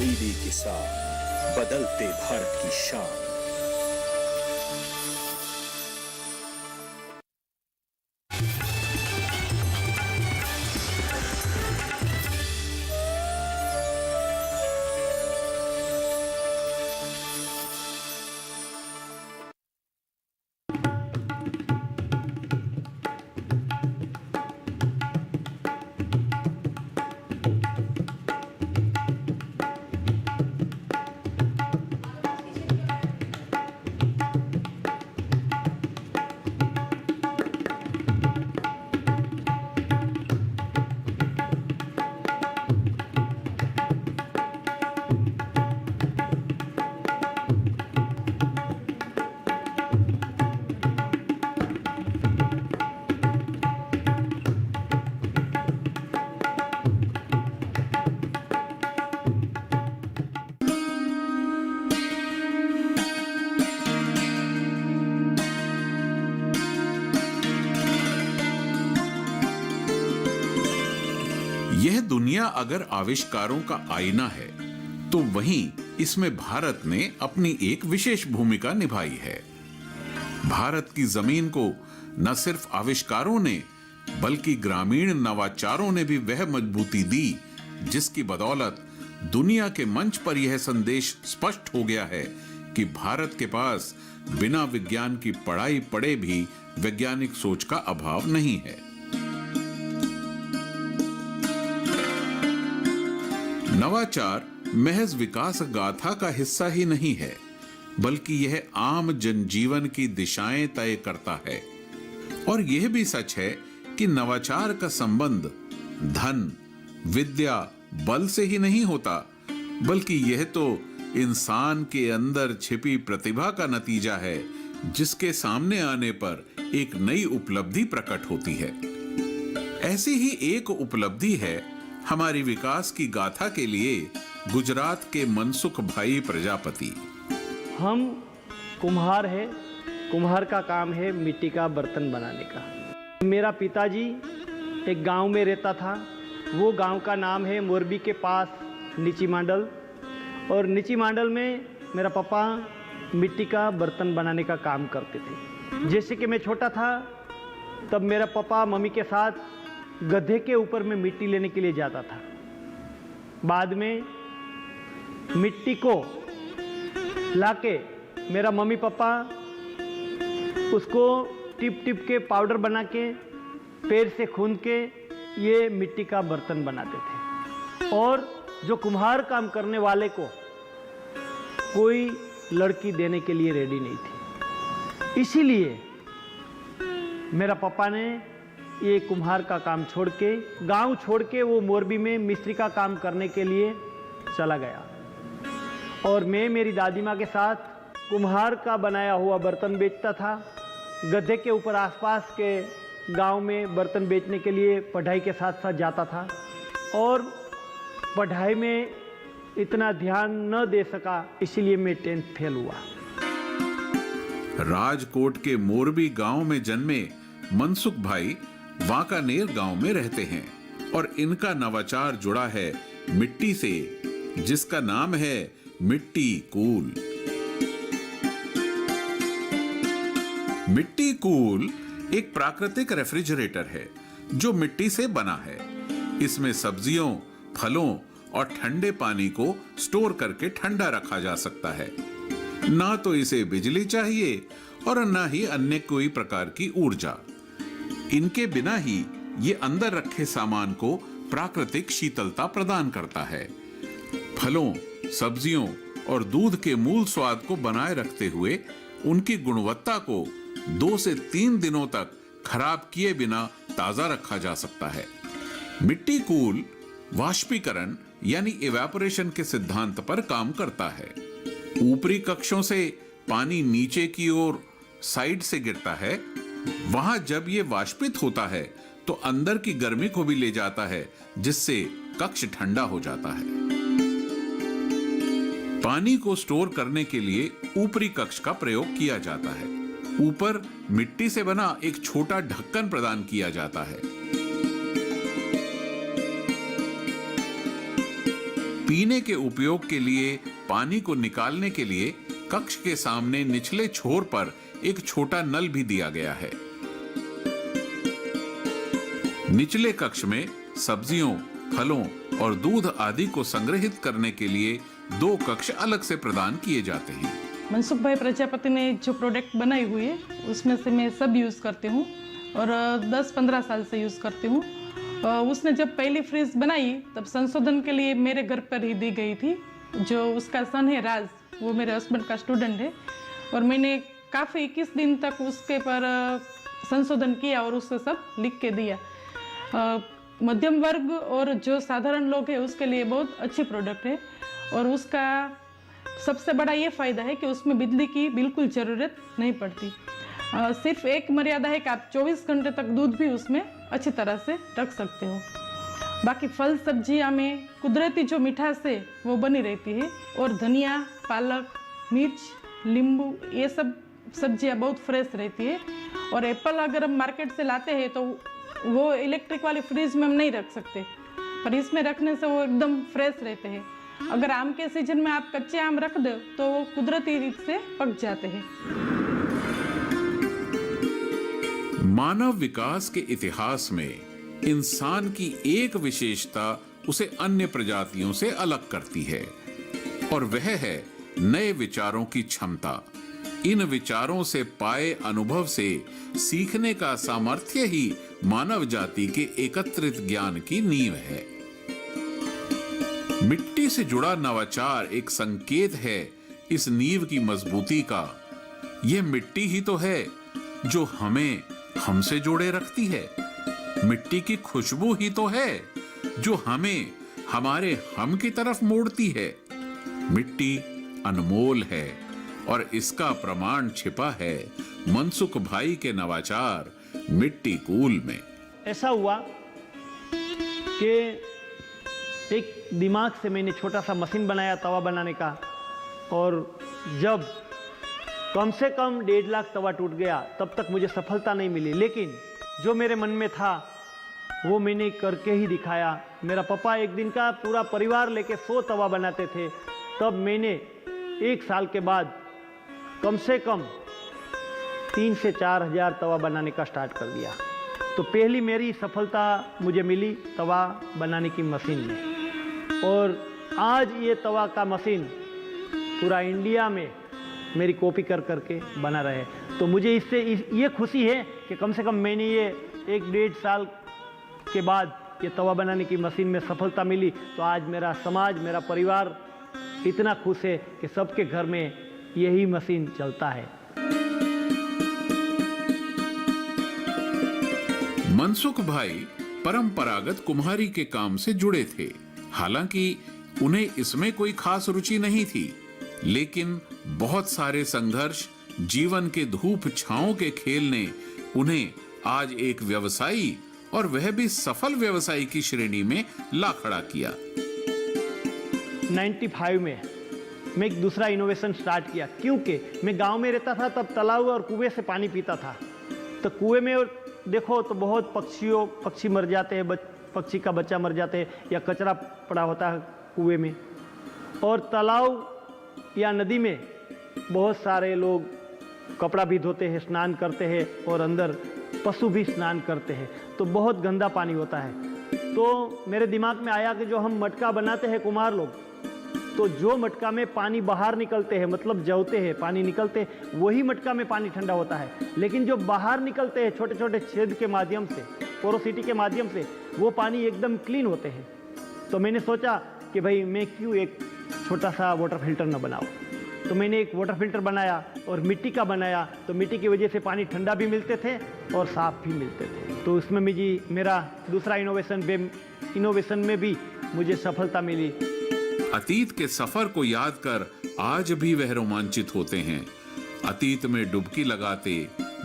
तब्दीली के साथ बदलते भारत की शान। यह दुनिया अगर आविष्कारों का आईना है तो वहीं इसमें भारत ने अपनी एक विशेष भूमिका निभाई है। भारत की जमीन को न सिर्फ आविष्कारों ने बल्कि ग्रामीण नवाचारों ने भी वह मजबूती दी जिसकी बदौलत दुनिया के मंच पर यह संदेश स्पष्ट हो गया है कि भारत के पास बिना विज्ञान की पढ़ाई पढ़े भी वैज्ञानिक सोच का अभाव नहीं है। नवाचार महज विकास गाथा का हिस्सा ही नहीं है बल्कि यह आम जनजीवन की दिशाएं तय करता है। और यह भी सच है कि नवाचार का संबंध धन, विद्या, बल से ही नहीं होता बल्कि यह तो इंसान के अंदर छिपी प्रतिभा का नतीजा है जिसके सामने आने पर एक नई उपलब्धि प्रकट होती है। ऐसी ही एक उपलब्धि है हमारी विकास की गाथा के लिए गुजरात के मनसुख भाई प्रजापति। हम कुम्हार है, कुम्हार का काम है मिट्टी का बर्तन बनाने का। मेरा पिताजी एक गांव में रहता था, वो गांव का नाम है मोरबी के पास नीची मांडल, और नीची मांडल में मेरा पापा मिट्टी का बर्तन बनाने का काम करते थे। जैसे कि मैं छोटा था तब मेरा पापा मम्मी के साथ गधे के ऊपर में मिट्टी लेने के लिए जाता था। बाद में मिट्टी को लाके मेरा मम्मी पापा उसको टिप टिप के पाउडर बना के पैर से खूंद के ये मिट्टी का बर्तन बनाते थे। और जो कुम्हार काम करने वाले को कोई लड़की देने के लिए रेडी नहीं थी, इसीलिए मेरा पापा ने ये कुम्हार का काम छोड़ के, गांव छोड़ के वो मोरबी में मिस्त्री का काम करने के लिए चला गया। और मैं मेरी दादी माँ के साथ कुम्हार का बनाया हुआ बर्तन बेचता था। गधे के ऊपर आसपास के गांव में बर्तन बेचने के लिए पढ़ाई के साथ साथ जाता था और पढ़ाई में इतना ध्यान न दे सका, इसीलिए मैं 10th फेल हुआ। राजकोट के मोरबी गांव में जन्मे मनसुख भाई वांकानेर गांव में रहते हैं और इनका नवाचार जुड़ा है मिट्टी से, जिसका नाम है मिट्टी कूल। मिट्टी कूल एक प्राकृतिक रेफ्रिजरेटर है जो मिट्टी से बना है। इसमें सब्जियों, फलों और ठंडे पानी को स्टोर करके ठंडा रखा जा सकता है। ना तो इसे बिजली चाहिए और ना ही अन्य कोई प्रकार की ऊर्जा। इनके बिना ही ये अंदर रखे सामान को प्राकृतिक शीतलता प्रदान करता है। फलों, सब्जियों और दूध के मूल स्वाद को बनाए रखते हुए उनकी गुणवत्ता को 2 से 3 दिनों तक खराब किए बिना ताजा रखा जा सकता है। मिट्टी कूल वाष्पीकरण यानी इवेपोरेशन के सिद्धांत पर काम करता है। ऊपरी कक्षों से पानी नीचे की ओर साइड से गिरता है। वहां जब ये वाष्पित होता है तो अंदर की गर्मी को भी ले जाता है, जिससे कक्ष ठंडा हो जाता है। पानी को स्टोर करने के लिए ऊपरी कक्ष का प्रयोग किया जाता है। ऊपर मिट्टी से बना एक छोटा ढक्कन प्रदान किया जाता है। पीने के उपयोग के लिए पानी को निकालने के लिए कक्ष के सामने निचले छोर पर एक छोटा नल भी दिया गया है। निचले कक्ष में सब्जियों, फलों और दूध आदि को संग्रहित करने के लिए 2 कक्ष अलग से प्रदान किए जाते हैं। मनसुख भाई प्रजापति ने जो प्रोडक्ट बनाई हुई है उसमें से मैं सब यूज़ करती हूँ और 10-15 साल से यूज़ करती हूँ। उसने जब पहली फ्रिज बनाई तब संशोधन के लिए मेरे घर पर ही दी गई थी। जो उसका सन है राज, वो मेरे हस्बैंड का स्टूडेंट है और मैंने काफ़ी 21 दिन तक उसके पर संशोधन किया और उससे सब लिख के दिया। मध्यम वर्ग और जो साधारण लोग हैं उसके लिए बहुत अच्छी प्रोडक्ट है और उसका सबसे बड़ा ये फ़ायदा है कि उसमें बिजली की बिल्कुल ज़रूरत नहीं पड़ती। सिर्फ एक मर्यादा है कि आप 24 घंटे तक दूध भी उसमें अच्छी तरह से रख सकते हो। बाकी फल सब्जियां में कुदरती जो मिठास है वो बनी रहती है और धनिया, पालक, मिर्च, नींबू ये सब सब्जियां बहुत फ्रेश रहती है। और एप्पल अगर हम मार्केट से लाते हैं तो वो इलेक्ट्रिक वाली फ्रिज में हम नहीं रख सकते, पर इसमें रखने से वो एकदम फ्रेश रहते हैं। अगर आम के सीजन में आप कच्चे आम रख दो तो वो कुदरती रीत से पक जाते हैं। मानव विकास के इतिहास में इंसान की एक विशेषता उसे अन्य प्रजातियों से अलग करती है और वह है नए विचारों की क्षमता। इन विचारों से पाए अनुभव से सीखने का सामर्थ्य ही मानव जाति के एकत्रित ज्ञान की नींव है। मिट्टी से जुड़ा नवाचार एक संकेत है इस नींव की मजबूती का। यह मिट्टी ही तो है जो हमें हमसे जोड़े रखती है। मिट्टी की खुशबू ही तो है जो हमें हमारे हम की तरफ मोड़ती है। मिट्टी अनमोल है और इसका प्रमाण छिपा है मनसुख भाई के नवाचार मिट्टी कूल में। ऐसा हुआ कि एक दिमाग से मैंने छोटा सा मशीन बनाया तवा बनाने का, और जब कम से कम 1.5 लाख तवा टूट गया तब तक मुझे सफलता नहीं मिली। लेकिन जो मेरे मन में था वो मैंने करके ही दिखाया। मेरा पापा एक दिन का पूरा परिवार लेके 100 तवा बनाते थे, तब मैंने 1 साल के बाद कम से कम 3 से 4 हज़ार तवा बनाने का स्टार्ट कर दिया। तो पहली मेरी सफलता मुझे मिली तवा बनाने की मशीन में, और आज ये तवा का मशीन पूरा इंडिया में मेरी कॉपी कर करके बना रहे। तो मुझे इससे ये खुशी है कि कम से कम मैंने ये 1-1.5 साल के बाद ये तवा बनाने की मशीन में सफलता मिली। तो आज मेरा समाज, मेरा परिवार इतना खुश है कि सबके घर में यही मशीन चलता है। मनसुख भाई परंपरागत कुम्हारी के काम से जुड़े थे। हालांकि उन्हें इसमें कोई खास रुचि नहीं थी, लेकिन बहुत सारे संघर्ष, जीवन के धूप छांव के खेल ने उन्हें आज एक व्यवसायी, और वह भी सफल व्यवसायी की श्रेणी में ला खड़ा किया। 95 में मैं एक दूसरा इनोवेशन स्टार्ट किया, क्योंकि मैं गांव में रहता था, तब तालाब और कुएं से पानी पीता था। तो कुएं में देखो तो बहुत पक्षी मर जाते हैं, पक्षी का बच्चा मर जाते हैं, या कचरा पड़ा होता है कुएं में। और तालाब या नदी में बहुत सारे लोग कपड़ा भी धोते हैं, स्नान करते हैं, और अंदर पशु भी स्नान करते हैं, तो बहुत गंदा पानी होता है। तो मेरे दिमाग में आया कि जो हम मटका बनाते हैं कुम्हार लोग, तो जो मटका में पानी बाहर निकलते हैं, मतलब जवते हैं, पानी निकलते हैं, वही मटका में पानी ठंडा होता है। लेकिन जो बाहर निकलते हैं छोटे छोटे छेद के माध्यम से, पोरोसिटी के माध्यम से, वो पानी एकदम क्लीन होते हैं। तो मैंने सोचा कि भाई मैं क्यों एक छोटा सा वाटर फिल्टर न बनाऊं। तो मैंने एक वाटर फिल्टर बनाया और मिट्टी का बनाया। तो मिट्टी की वजह से पानी ठंडा भी मिलते थे और साफ भी मिलते थे। तो उसमें मेरा दूसरा इनोवेशन में भी मुझे सफलता मिली। अतीत के सफर को याद कर आज भी वह रोमांचित होते हैं। अतीत में डुबकी लगाते,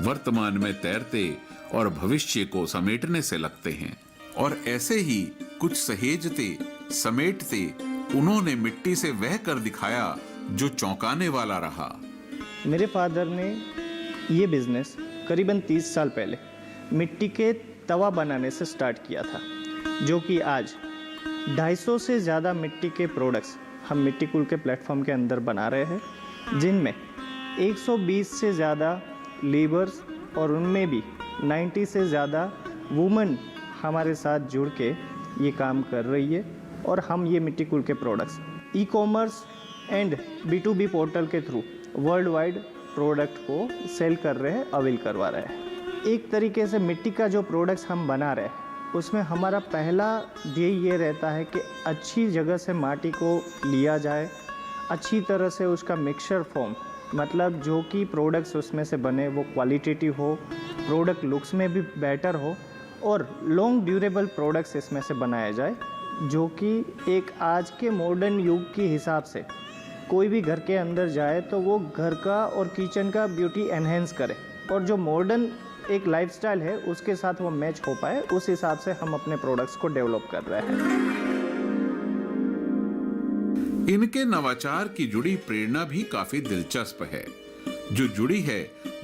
वर्तमान में तैरते और भविष्य को समेटने से लगते हैं। और ऐसे ही कुछ सहेजते, समेटते उन्होंने मिट्टी से वह कर दिखाया जो चौंकाने वाला रहा। मेरे फादर ने ये बिजनेस करीबन 30 साल पहले मिट्टी के तवा बनाने से स्टार्ट किया था, जो कि आज 250 से ज़्यादा मिट्टी के प्रोडक्ट्स हम मिट्टी कूल के प्लेटफॉर्म के अंदर बना रहे हैं, जिनमें 120 से ज़्यादा लेबर्स और उनमें भी 90 से ज़्यादा वुमेन हमारे साथ जुड़ के ये काम कर रही है। और हम ये मिट्टी कूल के products e-commerce and B2B portal के थ्रू वर्ल्ड वाइड प्रोडक्ट को सेल कर रहे हैं, अवेल करवा रहे हैं। एक तरीके से मिट्टी का जो प्रोडक्ट्स हम बना रहे हैं उसमें हमारा पहला ध्येय ये रहता है कि अच्छी जगह से माटी को लिया जाए, अच्छी तरह से उसका मिक्सचर फॉर्म, मतलब जो कि प्रोडक्ट्स उसमें से बने वो क्वालिटेटिव हो, प्रोडक्ट लुक्स में भी बेटर हो और लॉन्ग ड्यूरेबल प्रोडक्ट्स इसमें से बनाया जाए, जो कि एक आज के मॉडर्न युग के हिसाब से कोई भी घर के अंदर जाए तो वो घर का और किचन का ब्यूटी एनहेंस करे और जो मॉडर्न एक लाइफस्टाइल है उसके साथ वो मैच हो पाए, उस हिसाब से हम अपने प्रोडक्ट्स को डेवलप कर रहे हैं। इनके नवाचार की जुड़ी प्रेरणा भी काफी दिलचस्प है, जो जुड़ी है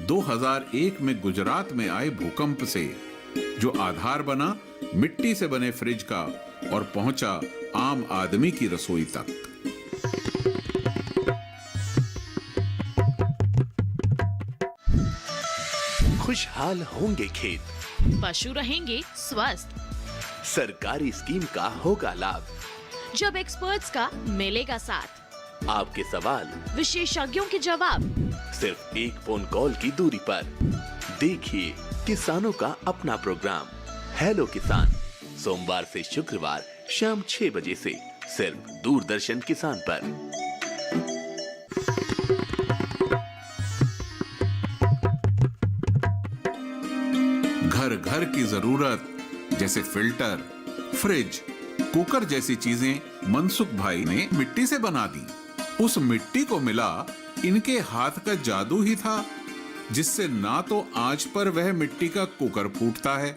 2001 में गुजरात में आए भूकंप से, जो आधार बना मिट्टी से बने फ्रिज का और पहुंचा आम आदमी की रसोई तक। खुशहाल होंगे खेत, पशु रहेंगे स्वस्थ, सरकारी स्कीम का होगा लाभ, जब एक्सपर्ट्स का मिलेगा साथ, आपके सवाल विशेषज्ञों के जवाब, सिर्फ एक फोन कॉल की दूरी पर। देखिए किसानों का अपना प्रोग्राम हेलो किसान, सोमवार से शुक्रवार शाम 6 बजे से सिर्फ दूरदर्शन किसान पर। घर घर की जरूरत जैसे फिल्टर, फ्रिज, कुकर जैसी चीजें मनसुख भाई ने मिट्टी से बना दी। उस मिट्टी को मिला इनके हाथ का जादू ही था, जिससे ना तो आंच पर वह मिट्टी का कुकर फूटता है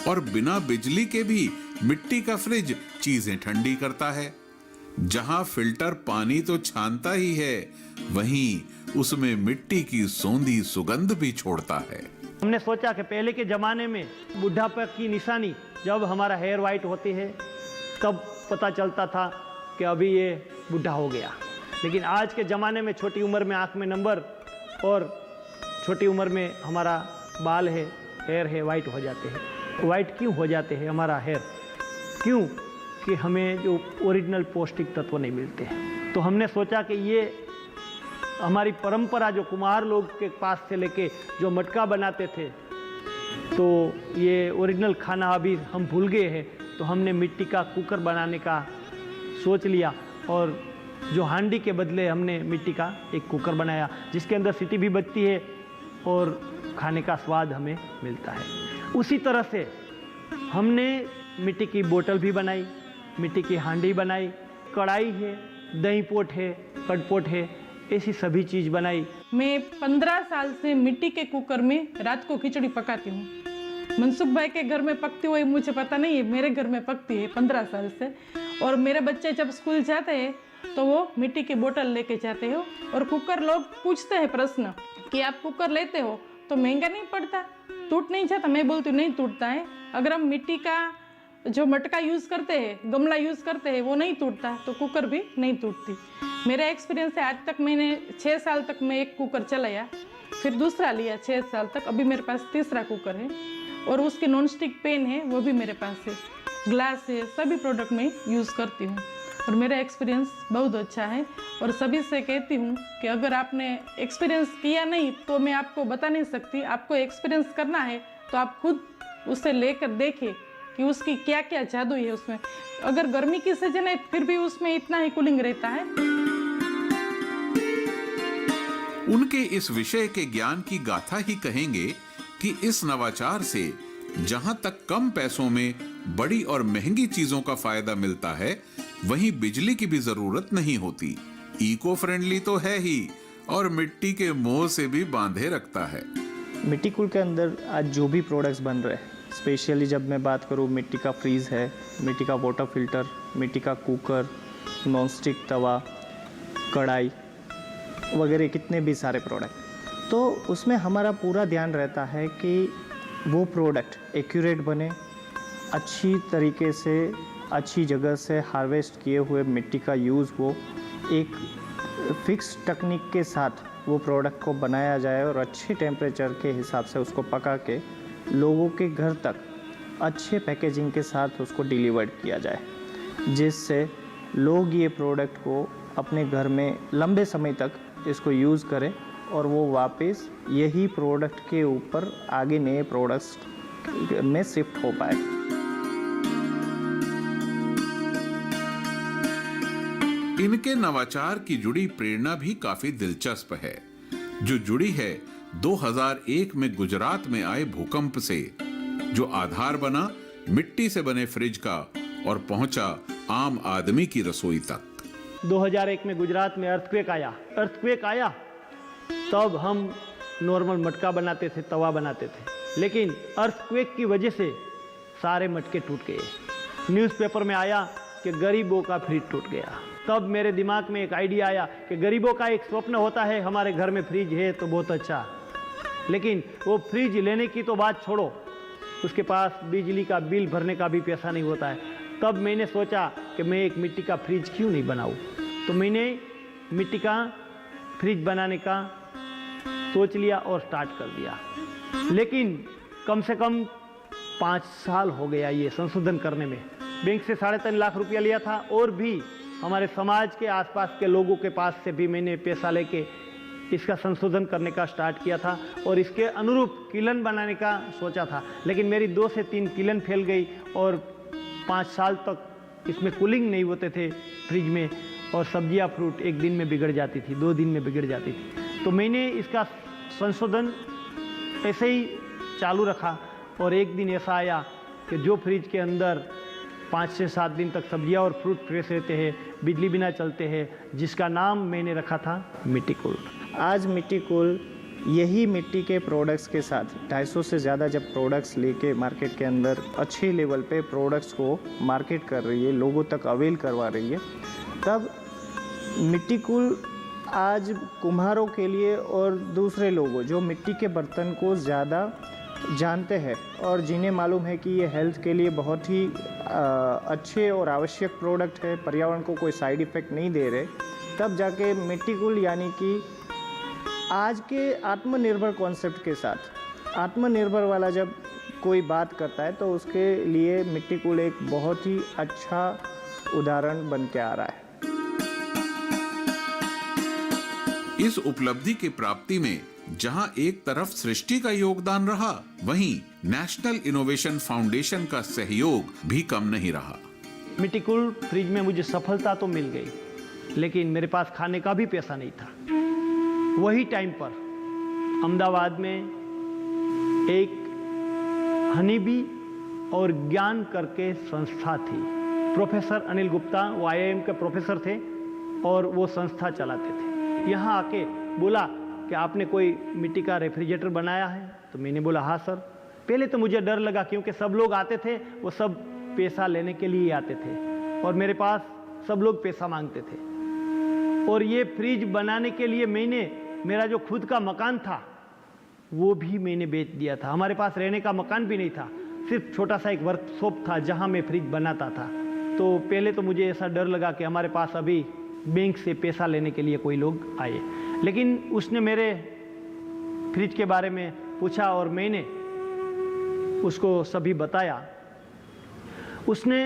और बिना बिजली के भी मिट्टी का फ्रिज चीजें ठंडी करता है। जहां फिल्टर पानी तो छानता ही है, वहीं उसमें मिट्टी की सौंधी सुगंध भी छोड़ता है। हमने सोचा कि पहले के ज़माने में बुढ़ापे की निशानी जब हमारा हेयर वाइट होती है तब पता चलता था कि अभी ये बुढ़ा हो गया, लेकिन आज के ज़माने में छोटी उम्र में आँख में नंबर और छोटी उम्र में हमारा बाल है, हेयर है, वाइट हो जाते हैं। वाइट क्यों हो जाते हैं हमारा हेयर? क्यों? कि हमें जो ओरिजिनल पौष्टिक तत्व नहीं मिलते हैं। तो हमने सोचा कि ये हमारी परंपरा जो कुम्हार लोग के पास से लेके जो मटका बनाते थे, तो ये ओरिजिनल खाना अभी हम भूल गए हैं। तो हमने मिट्टी का कुकर बनाने का सोच लिया और जो हांडी के बदले हमने मिट्टी का एक कुकर बनाया, जिसके अंदर सीटी भी बजती है और खाने का स्वाद हमें मिलता है। उसी तरह से हमने मिट्टी की बोतल भी बनाई, मिट्टी की हांडी बनाई, कढ़ाई है, दही पोट है, कटपोट है, ऐसी सभी चीज़ बनाई। मैं 15 साल से मिट्टी के कुकर में रात को खिचड़ी पकाती हूँ। मनसुख भाई के घर में पकती हुई मुझे पता नहीं है, मेरे घर में पकती है 15 साल से। और मेरे बच्चे जब स्कूल जाते हैं तो वो मिट्टी की बोतल लेके जाते हो और कुकर, लोग पूछते हैं प्रश्न कि आप कुकर लेते हो तो महंगा नहीं पड़ता, टूट नहीं जाता? मैं बोलती हूँ नहीं टूटता है। अगर हम मिट्टी का जो मटका यूज़ करते हैं, गमला यूज़ करते हैं, वो नहीं टूटता तो कुकर भी नहीं टूटती। मेरा एक्सपीरियंस है, आज तक मैंने 6 साल तक मैं एक कुकर चलाया, फिर दूसरा लिया 6 साल तक, अभी मेरे पास तीसरा कुकर है और उसके नॉन स्टिक पैन है वो भी मेरे पास है, ग्लास है, सभी प्रोडक्ट में यूज़ करती हूँ और मेरा एक्सपीरियंस बहुत अच्छा है। और सभी से कहती हूँ कि अगर आपने एक्सपीरियंस किया नहीं तो मैं आपको बता नहीं सकती। आपको एक्सपीरियंस करना है तो आप खुद उसे लेकर देखें कि उसकी क्या क्या जादू है उसमें। अगर गर्मी की सीजन है फिर भी उसमें इतना ही कूलिंग रहता है। उनके इस विषय के ज्ञान की गाथा ही कहेंगे कि इस नवाचार से जहां तक कम पैसों में बड़ी और महंगी चीजों का फायदा मिलता है, वहीं बिजली की भी जरूरत नहीं होती। इको फ्रेंडली तो है ही और मिट्टी के मोह से भी बांधे रखता है। मिट्टी कूल के अंदर आज जो भी प्रोडक्ट्स बन रहे हैं, स्पेशली जब मैं बात करूँ, मिट्टी का फ्रीज है, मिट्टी का वाटर फिल्टर, मिट्टी का कुकर, नॉन स्टिक तवा, कढ़ाई वगैरह कितने भी सारे प्रोडक्ट, तो उसमें हमारा पूरा ध्यान रहता है कि वो प्रोडक्ट एक्यूरेट बने, अच्छी तरीके से अच्छी जगह से हार्वेस्ट किए हुए मिट्टी का यूज़ हो, एक फिक्स टेक्निक के साथ वो प्रोडक्ट को बनाया जाए और अच्छे टेम्परेचर के हिसाब से उसको पका के लोगों के घर तक अच्छे पैकेजिंग के साथ उसको डिलीवर्ड किया जाए, जिससे लोग ये प्रोडक्ट को अपने घर में लंबे समय तक इसको यूज़ करें और वो वापस यही प्रोडक्ट के ऊपर आगे नए प्रोडक्ट्स में शिफ्ट हो पाए। इनके नवाचार की जुड़ी प्रेरणा भी काफी दिलचस्प है, जो जुड़ी है 2001 में गुजरात में आए भूकंप से, जो आधार बना मिट्टी से बने फ्रिज का और पहुंचा आम आदमी की रसोई तक। 2001 में गुजरात में अर्थक्वेक आया तब हम नॉर्मल मटका बनाते थे, तवा बनाते थे, लेकिन अर्थक्वेक की वजह से सारे मटके टूट गए। न्यूज़पेपर में आया कि गरीबों का फ्रिज टूट गया। तब मेरे दिमाग में एक आइडिया आया कि गरीबों का एक स्वप्न होता है हमारे घर में फ्रिज है तो बहुत अच्छा, लेकिन वो फ्रिज लेने की तो बात छोड़ो, उसके पास बिजली का बिल भरने का भी पैसा नहीं होता है। तब मैंने सोचा कि मैं एक मिट्टी का फ्रिज क्यों नहीं बनाऊं, तो मैंने मिट्टी का फ्रिज बनाने का सोच लिया और स्टार्ट कर दिया। लेकिन कम से कम 5 साल हो गया ये संशोधन करने में। बैंक से 3.5 लाख रुपया लिया था और भी हमारे समाज के आसपास के लोगों के पास से भी मैंने पैसा लेके इसका संशोधन करने का स्टार्ट किया था और इसके अनुरूप किलन बनाने का सोचा था, लेकिन मेरी 2 से 3 किलन फैल गई और 5 साल तक इसमें कूलिंग नहीं होते थे फ्रिज में, और सब्जियां फ्रूट एक दिन में बिगड़ जाती थी, 2 दिन में बिगड़ जाती थी। तो मैंने इसका संशोधन ऐसे ही चालू रखा और एक दिन ऐसा आया कि जो फ्रिज के अंदर 5 से 7 दिन तक सब्जियां और फ्रूट फ्रेश रहते हैं, बिजली बिना चलते हैं, जिसका नाम मैंने रखा था मिट्टी कूल। आज मिट्टी कूल यही मिट्टी के प्रोडक्ट्स के साथ 250 से ज़्यादा जब प्रोडक्ट्स लेके मार्केट के अंदर अच्छे लेवल पे प्रोडक्ट्स को मार्केट कर रही है, लोगों तक अवेल करवा रही है, तब मिट्टी कूल आज कुम्हारों के लिए और दूसरे लोगों जो मिट्टी के बर्तन को ज़्यादा जानते हैं और जिन्हें मालूम है कि ये हेल्थ के लिए बहुत ही अच्छे और आवश्यक प्रोडक्ट है, पर्यावरण को कोई साइड इफ़ेक्ट नहीं दे रहे, तब जाके मिट्टी कूल यानी कि आज के आत्मनिर्भर कॉन्सेप्ट के साथ आत्मनिर्भर वाला जब कोई बात करता है तो उसके लिए मिट्टी कूल एक बहुत ही अच्छा उदाहरण बन के आ रहा है। इस उपलब्धि की प्राप्ति में जहां एक तरफ सृष्टि का योगदान रहा, वहीं नेशनल इनोवेशन फाउंडेशन का सहयोग भी कम नहीं रहा। मिट्टी कूल फ्रिज में मुझे सफलता तो मिल गई, लेकिन मेरे पास खाने का भी पैसा नहीं था। वही टाइम पर अहमदाबाद में एक हनीबी और ज्ञान करके संस्था थी। प्रोफेसर अनिल गुप्ता वो IIM के प्रोफेसर थे और वो संस्था चलाते थे। यहाँ आके बोला कि आपने कोई मिट्टी का रेफ्रिजरेटर बनाया है, तो मैंने बोला हाँ सर। पहले तो मुझे डर लगा क्योंकि सब लोग आते थे, वो सब पैसा लेने के लिए आते थे और मेरे पास सब लोग पैसा मांगते थे। और ये फ्रिज बनाने के लिए मैंने मेरा जो खुद का मकान था वो भी मैंने बेच दिया था। हमारे पास रहने का मकान भी नहीं था, सिर्फ छोटा सा एक वर्कशॉप था जहाँ मैं फ्रिज बनाता था। तो पहले तो मुझे ऐसा डर लगा कि हमारे पास अभी बैंक से पैसा लेने के लिए कोई लोग आए, लेकिन उसने मेरे फ्रिज के बारे में पूछा और मैंने उसको सभी बताया। उसने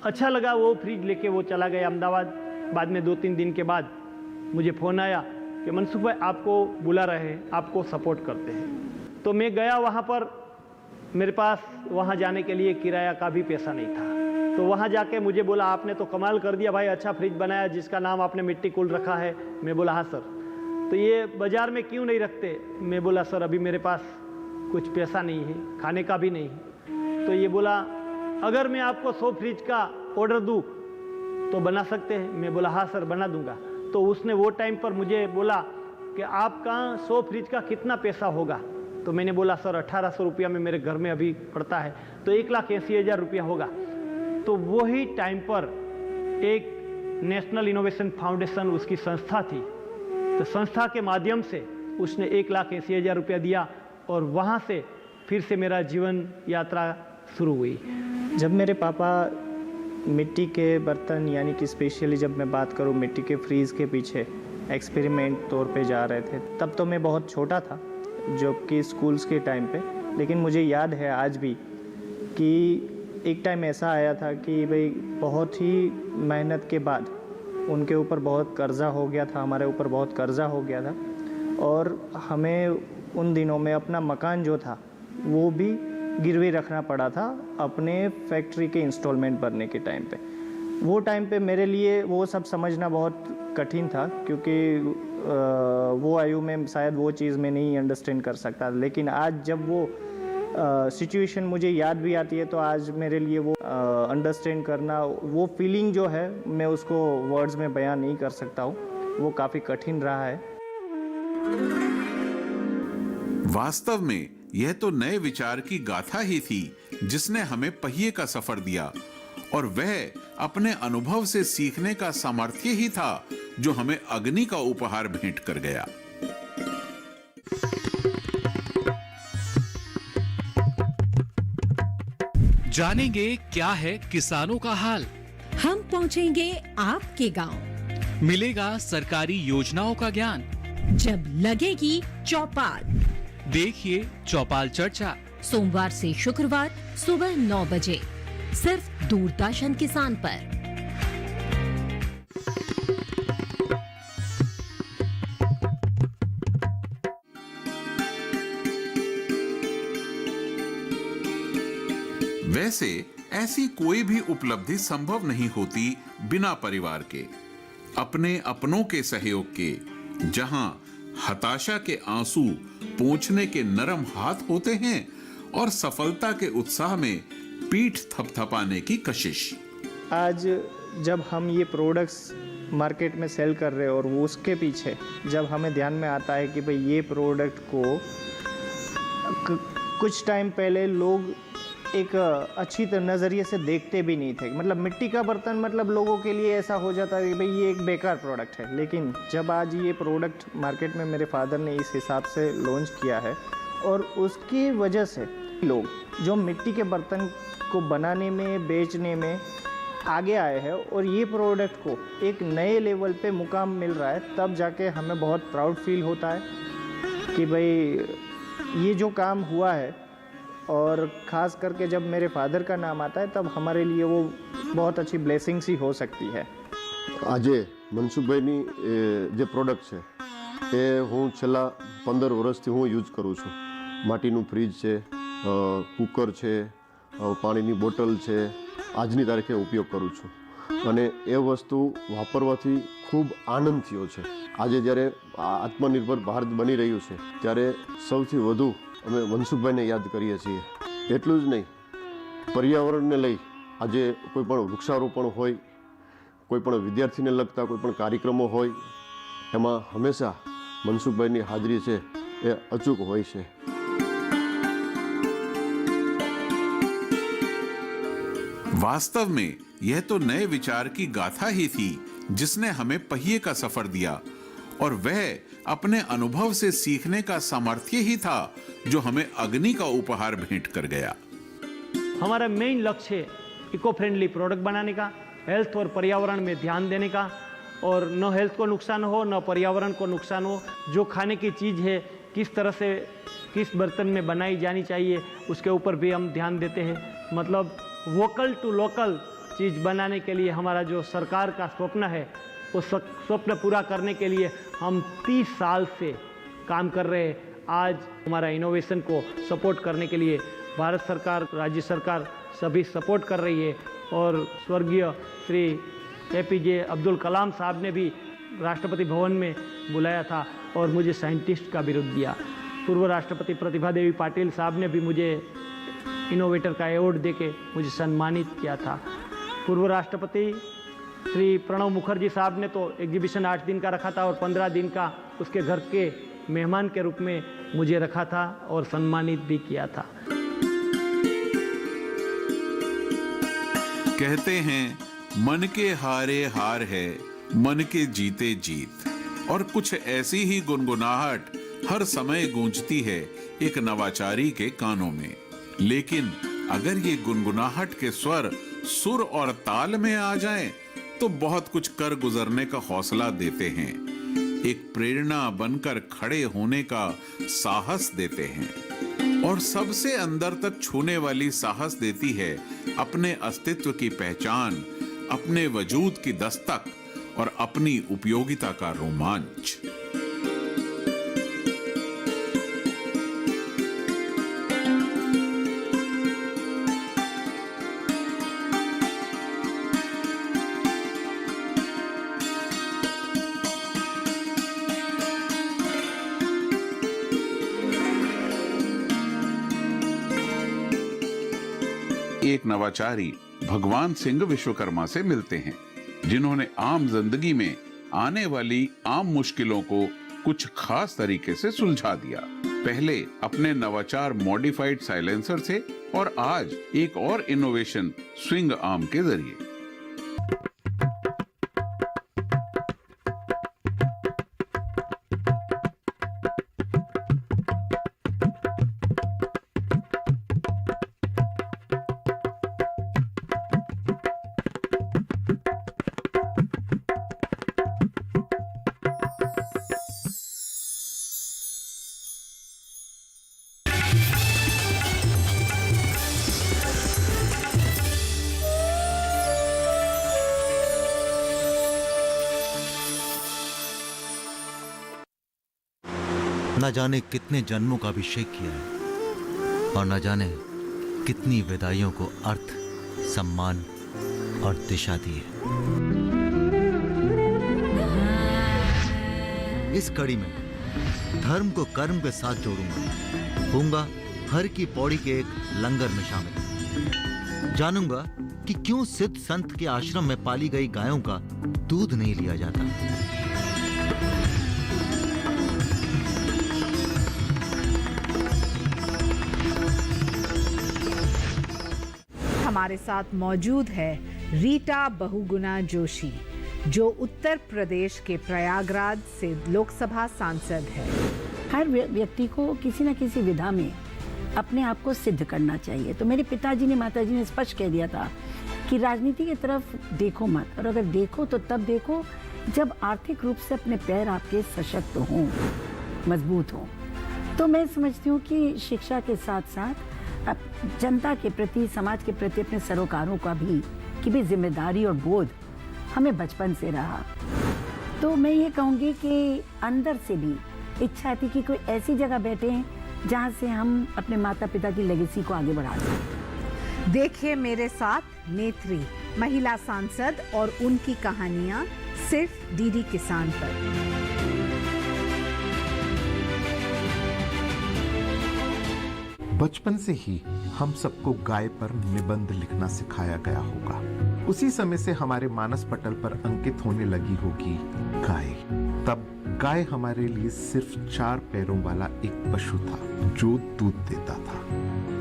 अच्छा लगा, वो फ्रिज लेके वो चला गया अहमदाबाद। बाद में 2-3 दिन के बाद मुझे फ़ोन आया कि मनसुख भाई आपको बुला रहे हैं, आपको सपोर्ट करते हैं। तो मैं गया वहाँ पर, मेरे पास वहाँ जाने के लिए किराया का भी पैसा नहीं था। तो वहाँ जाके मुझे बोला आपने तो कमाल कर दिया भाई, अच्छा फ्रिज बनाया जिसका नाम आपने मिट्टी कूल रखा है। मैं बोला हाँ सर। तो ये बाज़ार में क्यों नहीं रखते? मैं बोला सर अभी मेरे पास कुछ पैसा नहीं है, खाने का भी नहीं है। तो ये बोला अगर मैं आपको 100 फ्रिज का ऑर्डर दूँ तो बना सकते हैं? मैं बोला हाँ सर बना दूंगा। तो उसने वो टाइम पर मुझे बोला कि आपका 100 फ्रिज का कितना पैसा होगा? तो मैंने बोला सर 1800 रुपया में मेरे घर में अभी पड़ता है, तो 1,80,000 रुपया होगा। तो वही टाइम पर एक नेशनल इनोवेशन फाउंडेशन उसकी संस्था थी, तो संस्था के माध्यम से उसने 1,80,000 रुपया दिया और वहाँ से फिर से मेरा जीवन यात्रा शुरू हुई। जब मेरे पापा मिट्टी के बर्तन यानी कि स्पेशली जब मैं बात करूँ मिट्टी के फ्रीज़ के पीछे एक्सपेरिमेंट तौर पे जा रहे थे, तब तो मैं बहुत छोटा था, जो कि स्कूल्स के टाइम पे। लेकिन मुझे याद है आज भी कि एक टाइम ऐसा आया था कि भाई बहुत ही मेहनत के बाद उनके ऊपर बहुत कर्ज़ा हो गया था, हमारे ऊपर बहुत कर्ज़ा हो गया था, और हमें उन दिनों में अपना मकान जो था वो भी गिरवी रखना पड़ा था अपने फैक्ट्री के इंस्टॉलमेंट भरने के टाइम पे। वो टाइम पे मेरे लिए वो सब समझना बहुत कठिन था, क्योंकि वो आयु में शायद वो चीज़ मैं नहीं अंडरस्टैंड कर सकता। लेकिन आज जब वो सिचुएशन मुझे याद भी आती है तो आज मेरे लिए वो अंडरस्टैंड करना, वो फीलिंग जो है मैं उसको वर्ड्स में बयान नहीं कर सकता हूँ, वो काफ़ी कठिन रहा है। वास्तव में यह तो नए विचार की गाथा ही थी जिसने हमें पहिए का सफर दिया, और वह अपने अनुभव से सीखने का सामर्थ्य ही था जो हमें अग्नि का उपहार भेंट कर गया। जानेंगे क्या है किसानों का हाल, हम पहुंचेंगे आपके गांव, मिलेगा सरकारी योजनाओं का ज्ञान, जब लगेगी चौपाल। देखिए चौपाल चर्चा सोमवार से शुक्रवार सुबह 9 बजे सिर्फ दूरदर्शन किसान पर। वैसे ऐसी कोई भी उपलब्धि संभव नहीं होती बिना परिवार के, अपने अपनों के सहयोग के। जहां हताशा के आंसू पोंछने के नरम हाथ होते हैं और सफलता के उत्साह में पीठ थपथपाने की कशिश। आज जब हम ये प्रोडक्ट्स मार्केट में सेल कर रहे हैं और वो उसके पीछे जब हमें ध्यान में आता है कि भाई ये प्रोडक्ट को कुछ टाइम पहले लोग एक अच्छी नज़रिए से देखते भी नहीं थे, मतलब मिट्टी का बर्तन मतलब लोगों के लिए ऐसा हो जाता है कि भाई ये एक बेकार प्रोडक्ट है। लेकिन जब आज ये प्रोडक्ट मार्केट में मेरे फादर ने इस हिसाब से लॉन्च किया है और उसकी वजह से लोग जो मिट्टी के बर्तन को बनाने में बेचने में आगे आए हैं और ये प्रोडक्ट को एक नए लेवल पे मुकाम मिल रहा है, तब जाके हमें बहुत प्राउड फील होता है कि भाई ये जो काम हुआ है। और ख़ास करके जब मेरे फादर का नाम आता है तब हमारे लिए वो बहुत अच्छी ब्लेसिंग्स ही हो सकती है। આજે મનસુખભાઈની જે પ્રોડક્ટ છે એ હું છેલ્લા 15 વર્ષથી હું યુઝ કરું છું। માટીનું ફ્રીજ છે, કુકર છે, પાણીની બોટલ છે, આજની તારીખે ઉપયોગ કરું છું અને એ વસ્તુ વાપરવાથી ખૂબ આનંદ થયો છે। આજે જ્યારે આત્મનિર્ભર ભારત બની રહ્યું છે ત્યારે સૌથી વધુ અમે મનસુખભાઈને યાદ કરીએ છીએ। એટલું જ નહીં, પર્યાવરણને લઈ આજે કોઈ પણ વૃક્ષારોપણ હોય, કોઈ પણ વિદ્યાર્થીને લગતા કોઈ પણ કાર્યક્રમો હોય, એમાં હંમેશા મનસુખભાઈની હાજરી છે એ અચૂક હોય છે। वास्तव में यह तो नए विचार की गाथा ही थी जिसने हमें पहिए का सफर दिया, और वह अपने अनुभव से सीखने का सामर्थ्य ही था जो हमें अग्नि का उपहार भेंट कर गया। हमारा मेन लक्ष्य है इको फ्रेंडली प्रोडक्ट बनाने का, हेल्थ और पर्यावरण में ध्यान देने का, और न हेल्थ को नुकसान हो न पर्यावरण को नुकसान हो। जो खाने की चीज़ है किस तरह से किस बर्तन में बनाई जानी चाहिए उसके ऊपर भी हम ध्यान देते हैं। मतलब वोकल टू लोकल चीज़ बनाने के लिए हमारा जो सरकार का स्वप्न है वो स्वप्न पूरा करने के लिए हम 30 साल से काम कर रहे हैं। आज हमारा इनोवेशन को सपोर्ट करने के लिए भारत सरकार, राज्य सरकार सभी सपोर्ट कर रही है, और स्वर्गीय श्री APJ अब्दुल कलाम साहब ने भी राष्ट्रपति भवन में बुलाया था और मुझे साइंटिस्ट का बिरुद दिया। पूर्व राष्ट्रपति प्रतिभा देवी पाटिल साहब ने भी मुझे इनोवेटर का अवार्ड देके मुझे सम्मानित किया था। पूर्व राष्ट्रपति श्री प्रणब मुखर्जी साहब ने तो एग्जीबिशन 8 दिन का रखा था और 15 दिन का उसके घर के मेहमान के रूप में मुझे रखा था और सम्मानित भी किया था। कहते हैं मन के हारे हार है, मन के जीते जीत, और कुछ ऐसी ही गुनगुनाहट हर समय गूंजती है एक नवाचारी के कानों में। लेकिन अगर ये गुनगुनाहट के स्वर सुर और ताल में आ जाएं, तो बहुत कुछ कर गुजरने का हौसला देते हैं, एक प्रेरणा बनकर खड़े होने का साहस देते हैं और सबसे अंदर तक छूने वाली साहस देती है अपने अस्तित्व की पहचान, अपने वजूद की दस्तक और अपनी उपयोगिता का रोमांच। एक नवाचारी भगवान सिंह विश्वकर्मा से मिलते हैं, जिन्होंने आम जिंदगी में आने वाली आम मुश्किलों को कुछ खास तरीके से सुलझा दिया। पहले अपने नवाचार मॉडिफाइड साइलेंसर से और आज एक और इनोवेशन स्विंग आर्म के जरिए। न जाने कितने जन्मों का अभिषेक किया है और न जाने कितनी विदाइयों को अर्थ, सम्मान और दिशा दी है। इस कड़ी में धर्म को कर्म के साथ जोड़ूंगा, होऊंगा हर की पौड़ी के एक लंगर में शामिल, जानूंगा कि क्यों सिद्ध संत के आश्रम में पाली गई गायों का दूध नहीं लिया जाता। हमारे साथ मौजूद है रीटा बहुगुणा जोशी, जो उत्तर प्रदेश के प्रयागराज से लोकसभा सांसद है। हर व्यक्ति को किसी न किसी विधा में अपने आप को सिद्ध करना चाहिए। तो मेरे पिताजी ने, माताजी ने स्पष्ट कह दिया था कि राजनीति की तरफ देखो मत, और अगर देखो तो तब देखो जब आर्थिक रूप से अपने पैर आपके सशक्त हों, मजबूत हों। तो मैं समझती हूँ कि शिक्षा के साथ साथ जनता के प्रति, समाज के प्रति अपने सरोकारों का भी जिम्मेदारी और बोध हमें बचपन से रहा। तो मैं ये कहूँगी कि अंदर से भी इच्छा थी कि कोई ऐसी जगह बैठे हैं जहाँ से हम अपने माता पिता की लेगेसी को आगे बढ़ा सकें। देखिए मेरे साथ नेत्री, महिला सांसद, और उनकी कहानियाँ सिर्फ डीडी किसान पर। बचपन से ही हम सबको गाय पर निबंध लिखना सिखाया गया होगा। उसी समय से हमारे मानस पटल पर अंकित होने लगी होगी गाय। तब गाय हमारे लिए सिर्फ 4 पैरों वाला एक पशु था जो दूध देता था।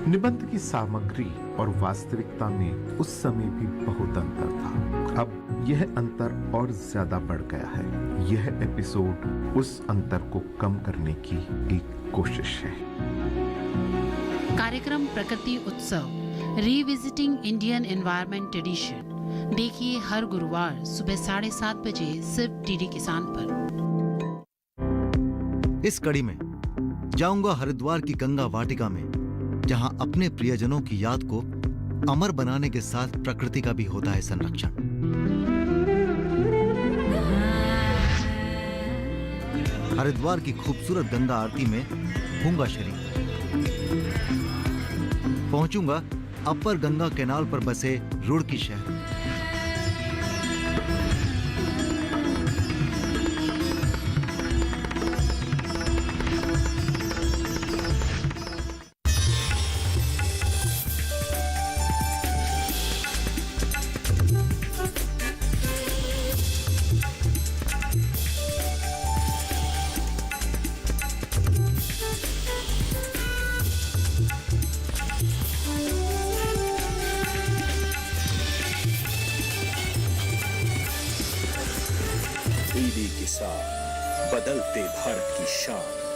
निबंध की सामग्री और वास्तविकता में उस समय भी बहुत अंतर था। अब यह अंतर और ज्यादा बढ़ गया है। यह एपिसोड उस अंतर को कम करने की एक कोशिश है। कार्यक्रम प्रकृति उत्सव रिविजिटिंग इंडियन एनवायरनमेंट एडिशन देखिए हर गुरुवार सुबह 7:30 बजे सिर्फ डीडी किसान पर। इस कड़ी में जाऊंगा हरिद्वार की गंगा वाटिका में, जहां अपने प्रियजनों की याद को अमर बनाने के साथ प्रकृति का भी होता है संरक्षण। हरिद्वार की खूबसूरत गंगा आरती में होऊंगा शरीक। पहुंचूंगा अपर गंगा कैनाल पर बसे रुड़की शहर। डीडी किसान, बदलते भारत की शान।